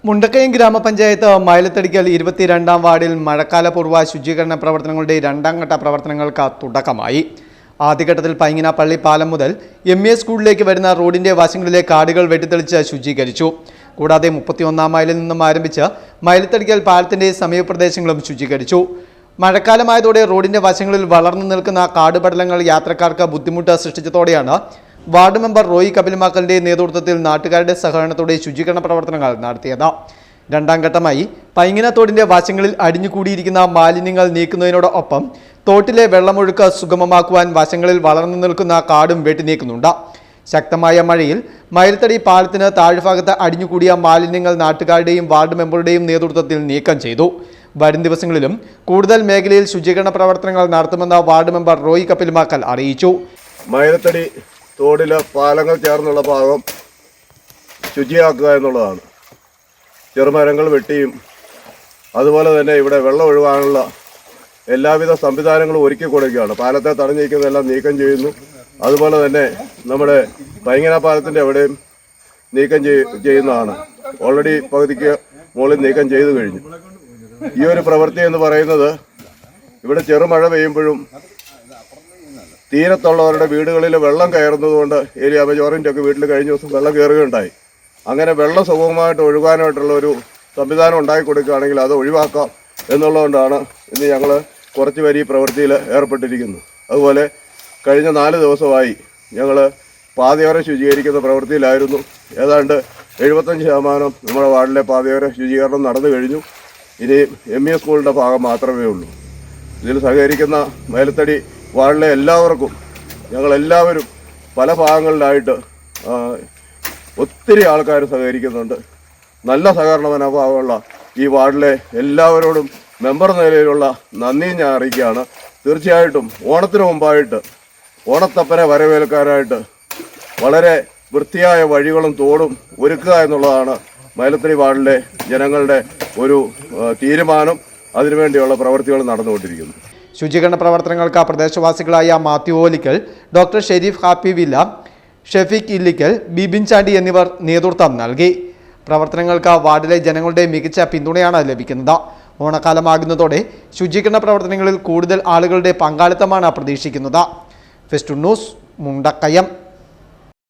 മുണ്ടക്കയം ഗ്രാമപഞ്ചായത്ത് മയിലത്തടിക്കൽ 22-ാം വാർഡിൽ മഴക്കാലപൂർവ്വ ശുചീകരണ പ്രവർത്തനങ്ങളുടെ രണ്ടാം ഘട്ട പ്രവർത്തനങ്ങൾക്ക് തുടക്കമായി. ആദ്യഘട്ടത്തിൽ പൈങ്ങിനാപ്പള്ളി പാലം മുതൽ MA സ്കൂളിലേക്ക് വരുന്ന റോഡിന്റെ വശങ്ങളിലെ കാടുകൾ വെട്ടിത്തെളിച്ച് ശുചീകരിച്ചു. കൂടാതെ 31-ാം മൈലിൽ നിന്നും ആരംഭിച്ച് മയിലത്തടിക്കൽ പാലത്തിന്റെ സമീപപ്രദേശങ്ങളും ശുചീകരിച്ചു. മഴക്കാലമായതോടെ റോഡിന്റെ വശങ്ങളിൽ വളർന്നു നിൽക്കുന്ന കാടുപടലങ്ങൾ യാത്രക്കാർക്ക് ബുദ്ധിമുട്ട് സൃഷ്ടിച്ചതോടെയാണ് വാർഡ് മെമ്പർ റോയി കപിൽമാക്കലിന്റെ നേതൃത്വത്തിൽ നാട്ടുകാരുടെ സഹകരണത്തോടെ ശുചീകരണ പ്രവർത്തനങ്ങൾ നടത്തിയത്. രണ്ടാം ഘട്ടമായി പൈങ്ങിനത്തോടിന്റെ വശങ്ങളിൽ അടിഞ്ഞുകൂടിയിരിക്കുന്ന മാലിന്യങ്ങൾ നീക്കുന്നതിനോടൊപ്പം തോട്ടിലെ വെള്ളമൊഴുക്ക് സുഗമമാക്കുവാൻ വശങ്ങളിൽ വളർന്നു നിൽക്കുന്ന കാടും വെട്ടിനീക്കുന്നുണ്ട്. ശക്തമായ മഴയിൽ മയിലത്തടി പാലത്തിന് താഴ്ഭാഗത്ത് അടിഞ്ഞുകൂടിയ മാലിന്യങ്ങൾ നാട്ടുകാരുടെയും വാർഡ് മെമ്പറുടെയും നേതൃത്വത്തിൽ നീക്കം ചെയ്തു. വരും ദിവസങ്ങളിലും കൂടുതൽ മേഖലയിൽ ശുചീകരണ പ്രവർത്തനങ്ങൾ നടത്തുമെന്ന് വാർഡ് മെമ്പർ റോയി കപിൽമാക്കൽ അറിയിച്ചു. മയിലത്തടി തോടിലെ പാലങ്ങൾ ചേർന്നുള്ള ഭാഗം ശുചിയാക്കുക എന്നുള്ളതാണ്. ചെറുമരങ്ങൾ വെട്ടിയും അതുപോലെ തന്നെ ഇവിടെ വെള്ളം ഒഴുകാനുള്ള എല്ലാവിധ സംവിധാനങ്ങളും ഒരുക്കി കൊടുക്കുകയാണ്. പാലത്തെ തടഞ്ഞു നീക്കുന്നതെല്ലാം നീക്കം ചെയ്യുന്നു. അതുപോലെ തന്നെ നമ്മുടെ പൈങ്ങന പാലത്തിൻ്റെ എവിടെയും നീക്കം ചെയ്യുന്നതാണ്. ഓൾറെഡി പകുതിക്ക് മുകളിൽ നീക്കം ചെയ്തു കഴിഞ്ഞു. ഈ ഒരു പ്രവൃത്തി എന്ന് പറയുന്നത് ഇവിടെ ചെറുമഴ പെയ്യുമ്പോഴും തീരത്തുള്ളവരുടെ വീടുകളിൽ വെള്ളം കയറുന്നതുകൊണ്ട് ഏലിയാമ്മ ജോറിൻ്റെ ഒക്കെ വീട്ടിൽ കഴിഞ്ഞ ദിവസം വെള്ളം കയറുകയുണ്ടായി. അങ്ങനെ വെള്ളം സുഗമമായിട്ട് ഒഴുകാനായിട്ടുള്ള ഒരു സംവിധാനം ഉണ്ടാക്കി കൊടുക്കുകയാണെങ്കിൽ അത് ഒഴിവാക്കാം എന്നുള്ളതുകൊണ്ടാണ് ഇന്ന് ഞങ്ങൾ കുറച്ച് പേര് ഈ പ്രവൃത്തിയിൽ ഏർപ്പെട്ടിരിക്കുന്നു. അതുപോലെ കഴിഞ്ഞ 4 ദിവസമായി ഞങ്ങൾ പാതയോരം ശുചീകരിക്കുന്ന പ്രവൃത്തിയിലായിരുന്നു. ഏതാണ്ട് 75% നമ്മുടെ വാർഡിലെ പാതയോര ശുചീകരണം നടന്നു കഴിഞ്ഞു. ഇനി MA സ്കൂളിൻ്റെ ഭാഗം മാത്രമേ ഉള്ളൂ. ഇതിൽ സഹകരിക്കുന്ന മയിലത്തടി വാർഡിലെ എല്ലാവർക്കും ഞങ്ങളെല്ലാവരും പല ഭാഗങ്ങളിലായിട്ട് ഒത്തിരി ആൾക്കാർ സഹകരിക്കുന്നുണ്ട്. നല്ല സഹകരണ മനോഭാവമുള്ള ഈ വാർഡിലെ എല്ലാവരോടും മെമ്പർ നിലയിലുള്ള നന്ദി ഞാൻ അറിയിക്കുകയാണ്. തീർച്ചയായിട്ടും ഓണത്തിന് മുമ്പായിട്ട് ഓണത്തപ്പനെ വരവേൽക്കാനായിട്ട് വളരെ വൃത്തിയായ വഴികളും തോടും ഒരുക്കുക എന്നുള്ളതാണ് മയിലത്തടി വാർഡിലെ ജനങ്ങളുടെ ഒരു തീരുമാനം. അതിനുവേണ്ടിയുള്ള പ്രവൃത്തികൾ നടന്നുകൊണ്ടിരിക്കുന്നു. ശുചീകരണ പ്രവർത്തനങ്ങൾക്ക് പ്രദേശവാസികളായ Mathew Olickal, doctor Sherif happy villa, Shafeeq Illickal, Bibin Chandy എന്നിവർ നേതൃത്വം നൽകി. പ്രവർത്തനങ്ങൾക്ക് വാർഡിലെ ജനങ്ങളുടെ മികച്ച പിന്തുണയാണ് ലഭിക്കുന്നത്. ഓണക്കാലമാകുന്നതോടെ ശുചീകരണ പ്രവർത്തനങ്ങളിൽ കൂടുതൽ ആളുകളുടെ പങ്കാളിത്തമാണ് പ്രതീക്ഷിക്കുന്നത്. Fest news, Mundakayam.